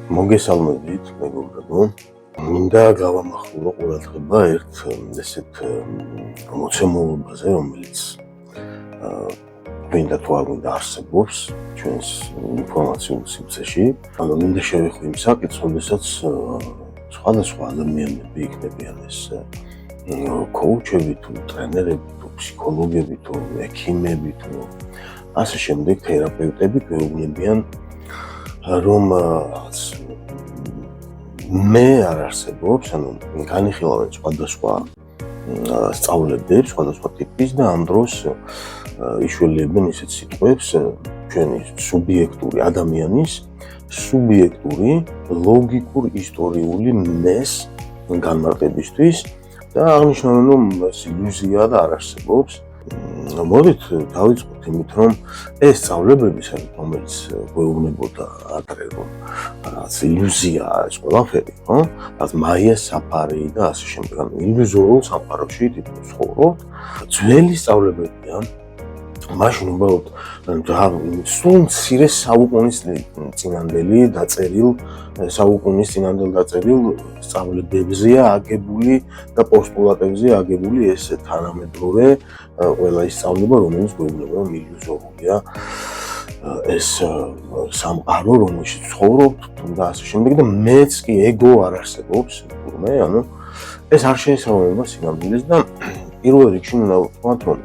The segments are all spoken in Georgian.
მოგესალმებით, მეგობრებო. მინდა გავამახვილო ყურადღება ერთ ესეთ მოცემულობაზე, რომელიც მინდა თუ არ მინდა არსებობს ჩვენს ინფორმაციულ სივრცეში. მინდა შევეხო იმ საკითხს, როდესაც სხვადასხვა ადამიანები იქნებიან ეს კოუჩები თუ ტრენერები თუ ფსიქოლოგები თუ ექიმები თუ ასე შემდეგ თერაპევტები გვეუბნებიან რომ მე არ არსებობს, ანუ განიხილავენ სხვადასხვა სწავლებებს, სხვადასხვა ტიპის და ამ დროს იშველებენ ისეთ სიტყვებს ჩვენი სუბიექტური ადამიანის სუბიექტური ლოგიკურ ისტორიული მეს განმარტებისთვის და აღნიშნავენ რომ ეს ილუზია და არ არსებობს. მოდით დავიწყოთ იმით, რომ ეს სწავლებები, რომელიც გვეუბნებოდა ადრე, რომ რაღაც ილუზია არის ყველაფერი, ხო? რაც მაიას საფარი და ასე შემდეგ, ანუ ილუზორულ სამყაროში ცხოვრობთ. ძველი სწავლებებია, მაშინ უბრალოდ სულ მცირე საუკუნის წინანდელი დაწერილ სწავლებებზეა აგებული და პოსტულატებზეა აგებული ეს თანამედროვე ყველა ის სწავლება, რომელიც გვეუბნება, რომ ილუზორულია ეს სამყარო, რომელშიც ცხოვრობთ და ასე შემდეგ და მეც კი ეგო არ არსებობს, თურმე, ანუ ეს არ შეესაბამება სინამდვილეს და პირველ რიგში უნდა ვთქვათ, რომ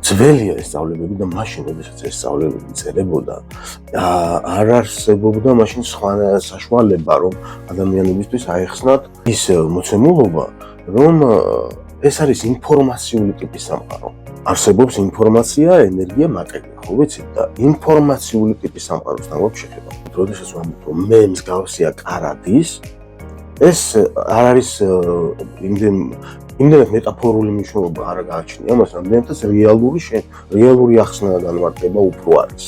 ძველია ეს სწავლებები და მაშინ, როდესაც ეს სწავლებები წერებოდა, არ არსებობდა მაშინ სხვა საშუალება, რომ ადამიანებისთვის აეხსნათ ის მოცემულობა, რომ ეს არის ინფორმაციული ტიპის სამყარო. არსებობს ინფორმაცია, ენერგია, მატერია, ხო ვიცით და ინფორმაციული ტიპის სამყაროსთან გვაქვს შეხება. როდესაც ვამბობ, რომ მე მსგავსია კარადის, ეს არ არის იმდენად მეტაფორული მნიშვნელობა არ გააჩნია, მას რამდენადაც რეალური ახსნა და განმარტება უფრო არის.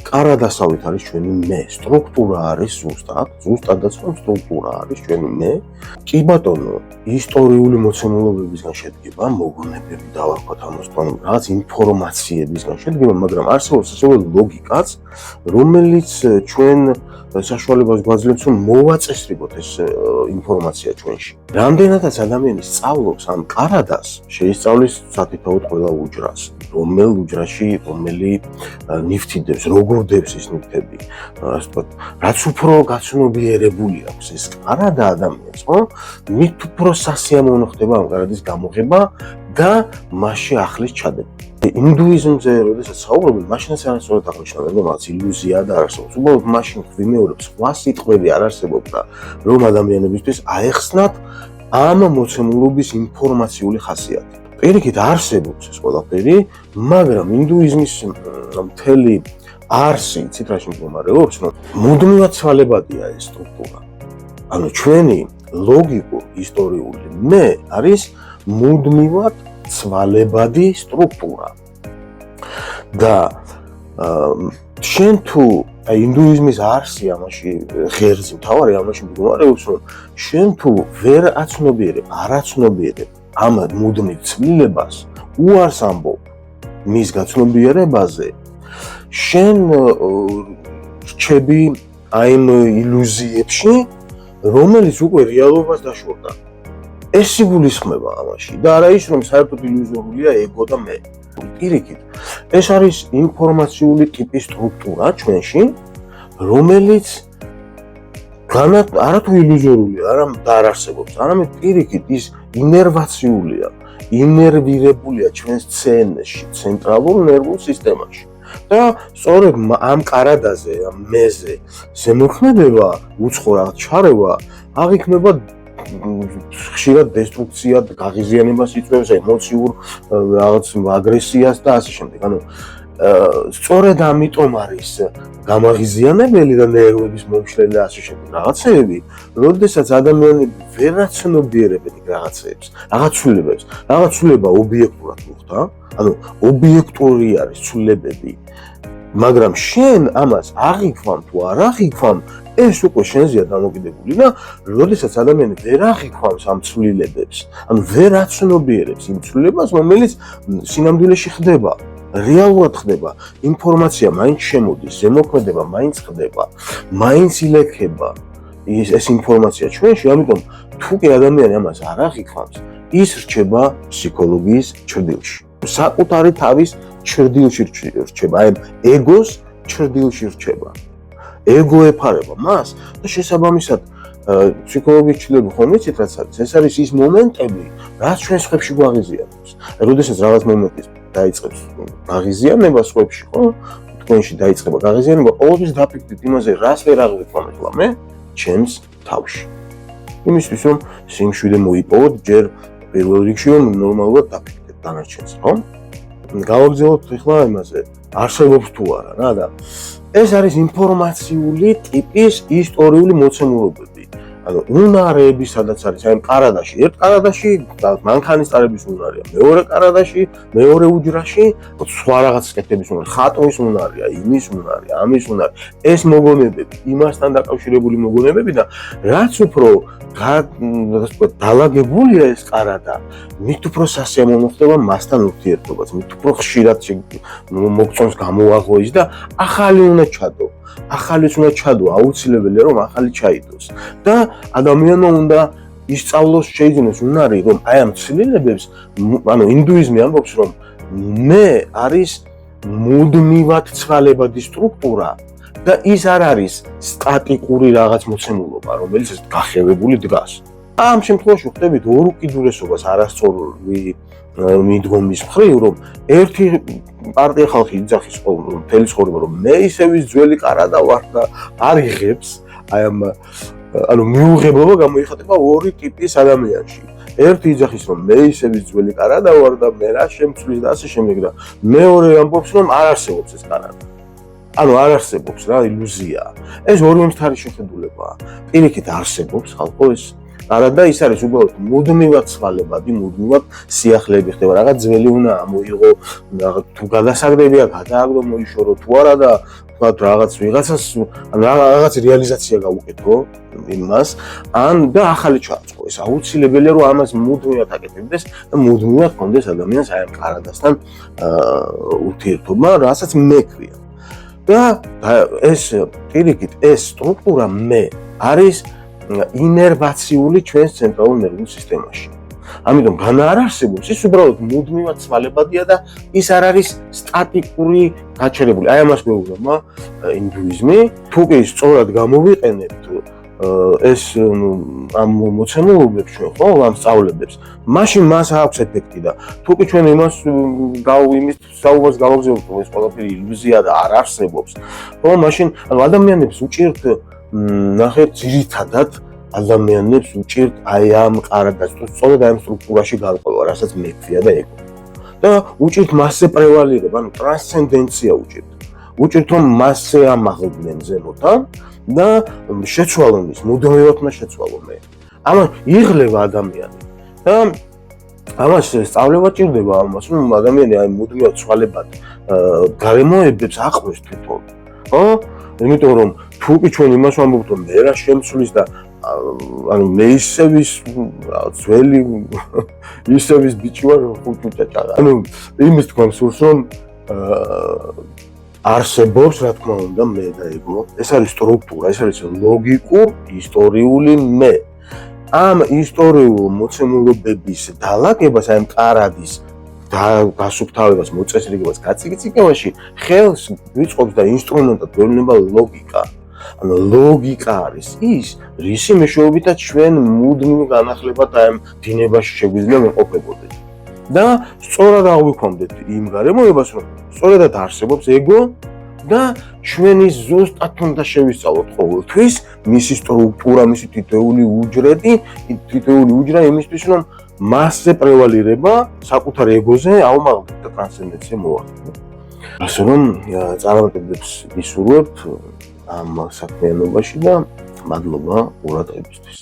კარადასავით არის ჩვენი მე, სტრუქტურა არის ზუსტადაც რომ სტრუქტურა არის ჩვენი მე. კი ბატონო, ისტორიული მოცემულობებისგან შედგება, მოგონებები დავარქვათ ამას, რაღაც ინფორმაციებისგან შედგება, მაგრამ არსებობს ასევე ლოგიკაც, რომელიც ჩვენ საშუალებას გვაძლევს, რომ მოვაწესრიგოთ ეს ინფორმაცია ჩვენში. რამდენადაც ადამიანი სწავლობს ამ კარადას, შეისწავლის საკითხავთ ყველა უჯრას, რომელ უჯრაში რომელი ნივთი დევს, როგორ დევს ის ნივთები, ასე ვთქვათ, რაც უფრო გაცნობიერებული აქვს ეს კარადა ადამიანს, ხო? მით უფრო სასიამოვნო ხდება ამ კარადის გამოღება და მასში ახლის ჩადება. ინდუიზმზე როდესაც საუბრობენ, მაშინაც არასწორად აღნიშნავენ, რომ რაღაც ილუზია და არსებობს. უბრალოდ მაშინ ვიმეორებ, სხვა სიტყვები არ არსებობს და რომ ადამიანებისთვის აეხსნათ ამ მოცემულობის ინფორმაციული ხასიათი. პირიქით არსებობს ეს ყველაფერი, მაგრამ ინდუიზმის მთელი არსი ცით რაში მდგომარეობს, რომ მუდმივად ცვალებადია ეს სტრუქტურა. ანუ ჩვენი ლოგიკურ ისტორიული მე არის მუდმივად ცვალებადი სტრუქტურა. და შენ თუ ინდუიზმის არსი ამაში ღერძი მთავარი ამაში მდგომარეობს, რომ შენ თუ ვერ არაცნობიერებ ამ მუდმივ ცვლილებას, უარს ამბობ მის გაცნობიერებაზე, შენ რჩები აიმ ილუზიებში, რომელიც უკვე რეალობას დაშორდა. ეს იგულისხმება ამაში და არა ის, რომ საერთოდ ილუზორულია ეგო და მე. პირიქით, ეს არის ინფორმაციული ტიპის სტრუქტურა ჩვენში, რომელიც არათუ ილუზორულია, არ არსებობს, არამედ პირიქით ის ინერვაციულია, ინერვირებულია ჩვენს CNS-ში, ცენტრალურ ნერვულ სისტემაში. და სწორედ ამ კარადაზე, ამ მეზე ზემოქმედება, უცხო რაღაც ჩარევა აღიქმება ხშირად დესტრუქციად, გაღიზიანებას იწვევს, ემოციურ რაღაც აგრესიას და ასე შემდეგ. ანუ სწორედ ამიტომ არის გამაღიზიანებელი და ნერვების მომშლელი და ასე შემდეგ რაღაცეები, როდესაც ადამიანები ვერ აცნობიერებენ რაღაცეებს, რაღაც ცვლილება ობიექტურად მოხდა, ანუ ობიექტური არის ცვლილებები, მაგრამ შენ ამას აღიქვამ თუ არ აღიქვამ, ეს უკვე შენზეა დამოკიდებული და როდესაც ადამიანი ვერ აღიქვამს ამ ცვლილებებს, ანუ ვერ აცნობიერებს იმ ცვლილებას, რომელიც სინამდვილეში ხდება. რეალურად ხდება, ინფორმაცია მაინც შემოდის, ზემოქმედება მაინც ხდება, მაინც ილექება ეს ინფორმაცია ჩვენში, ამიტომ თუ კი ადამიანი ამას არ აღიქვამს, ის რჩება ფსიქოლოგიის ჩრდილში. საკუთარი თავის ჩრდილში რჩება, აი ეგოს ჩრდილში რჩება. ეგო ეფარება მას და შესაბამისად ფსიქოლოგიის ჩრდილები ხომ იცით რაც არის? ეს არის ის მომენტები, რაც ჩვენს ხვებში გვაღიზიანებს. როდესაც რაღაც მომენტის დაიწყებს აღიზიანება სხვებში, ხო? თქვენში დაიწყება აღიზიანება, ყოველთვის დაფიქრდით იმაზე, რას ვერ აღიქვამეთ მე ჩემს თავში. იმისთვის რომ სიმშვიდე მოიპოვოთ, ჯერ პირველ რიგში რომ ნორმალურად დაფიქრდეთ დანარჩენს, ხო? გავაგზავნოთ ახლა იმაზე, არსებობს თუ არა რა და ეს არის ინფორმაციული ტიპის ისტორიული მოცემულობები. ანუ უნარები სადაც არის, აი ყარადაში, ერთ ყარადაში მანქანის ტარების უნარია, მეორე ყარადაში, მეორე უჯრაში სხვა რაღაც კეთების უნარია, ხატვის უნარია, იმის უნარია, ამის უნარია. ეს მოგონებები, იმასთან დაკავშირებული მოგონებები და რაც უფრო დაალაგებულია ეს ყარადა, მით უფრო სასიამოვნო ხდება მასთან ურთიერთობაც, მით უფრო ხშირად მოგწონს გამოაღვიოს და ახალი უნდა ჩადო. ახალის უნდა ჩადო, აუცილებელია რომ ახალი ჩაიდოს. და ადამიანმა უნდა ისწავლოს, შეიძინოს უნარი, რომ აი ამ ცვლილებებს, ანუ ინდუიზმი ამბობს, რომ მე არის მუდმივად ცვალებადი სტრუქტურა და ის არ არის სტატიკური რაღაც მოცემულობა, რომელიც გახევებული დგას. ამ შემთხვევაში ვხდებით ორ უკიდურესობას არასწორი მიდგომის მხრივ, რომ ერთი პარტია ხალხი იძახის მთელი ცხოვრება, რომ მე ისევის ძველი ყარადა ვარ და არ იღებს აი ამ ანუ მიუღებლობა გამოიხატება ორი ტიპის ადამიანში. ერთი იძახის, რომ მე ისევის ძველი ყარადა ვარ და მე რა შემცვლის და ასე შემდეგ და მეორე ამბობს, რომ არ არსებობს ეს ყარადა. ანუ არ არსებობს რა, ილუზია. ეს ორივე მთარი შეხედულებაა. პირიქით არსებობს ხალხო ეს ყარადა, ის არის უბრალოდ მუდმივად ცვალებადი, მუდმივად სიახლეები ხდება, რაღაც ძველი უნდა ამოიღო, თუ გადასაგდებია, გადააგდო, მოიშორო თუ არა და თქვა რაღაც ვიღაცას, ან რაღაც რეალიზაცია გაუკეთო იმას, ან და ახალი ჩააწყო. ეს აუცილებელია რომ ამას მუდმივად აკეთებდეს და მუდმივად კონდეს ადამიანს აი ამ ყარადასთან ურთიერთობა, რასაც მე ქვია. და ეს პირიქით, ეს სტრუქტურა მე არის ინერვაციული ჩვენს ცენტრალურ ნერვულ სისტემაში. ამიტომ განა არ არსებობს, ის უბრალოდ მუდმივად ცვალებადია და ის არ არის სტატიკური გაჩერებული. აი ამას მეუბნება ინდუიზმი. თუ კი სწორად გამოვიყენებთ ეს ამ მოცემულობებს ჩვენ, ხო, ამ სწავლებებს, მაშინ მას აქვს ეფექტი და თუ კი ჩვენ იმის საუბარს გავაგზავნებთ, რომ ეს ყველაფერი ილუზია და არ არსებობს, ხო, მაშინ ადამიანებს უჭირთ ნახეთ ძირითადად ადამიანებს უჭირთ აი ამ ყარადას, სწორედ ამ სტრუქტურაში გარკვევა, რასაც მე ქვია და ეგო. და უჭირთ მასზე პრევალირება, ანუ ტრანსცენდენცია უჭირთ. უჭირთ რომ მასზე ამაღლდნენ ზემოთან და შეცვალონ ის, მუდმივად უნდა შეცვალო მე. ამას იღლება ადამიანი. და ამას სწავლება ჭირდება ამას, რომ ადამიანი აი მუდმივად ცვალებად გარემოებებს აყვეს თვითონ. ხო? იმიტომ რომ თუ კი ჩვენ იმას ვამბობთ, რომ მე რა შემცვლის და ანუ მე ისევის ძველი ისევის ბიჭი ვარ ხუჭუჭაჭა. ანუ იმის თქვენ სურს რომ არსებობს რა თქმა უნდა მე და ეგო. ეს არის სტრუქტურა, ეს არის ლოგიკურ ისტორიული მე. ამ ისტორიულ მოცემულობების დაალაგებას, აი ამ ყარადის გასუფთავებას, მოწესრიგებას, გაწიკწიკებაში ხელს ვიწყობს და ინსტრუმენტად გვევლინება ლოგიკა. ანუ ლოგიკა არის ის, რისი მეშვეობითაც ჩვენ მუდმივ განახლებად აი ამ დინებაში შეგვიძლია ვიმყოფებოდეთ. და სწორად აღვიქვამდეთ იმ გარემოებას, რომ სწორად არსებობს ეგო და ჩვენი ზუსტად უნდა შევისწავლოთ ყოველთვის მისი სტრუქტურა, მისი თითოეული უჯრა იმისთვის, რომ მასზე პრევალირება საკუთარ ეგოზე აუმაღლოთ და ტრანსცენდენცია მოვახდინოთ. ასე რომ წარმატებებს ვისურვებთ ამ საქმიანობაში და მადლობა ყურადღებისთვის.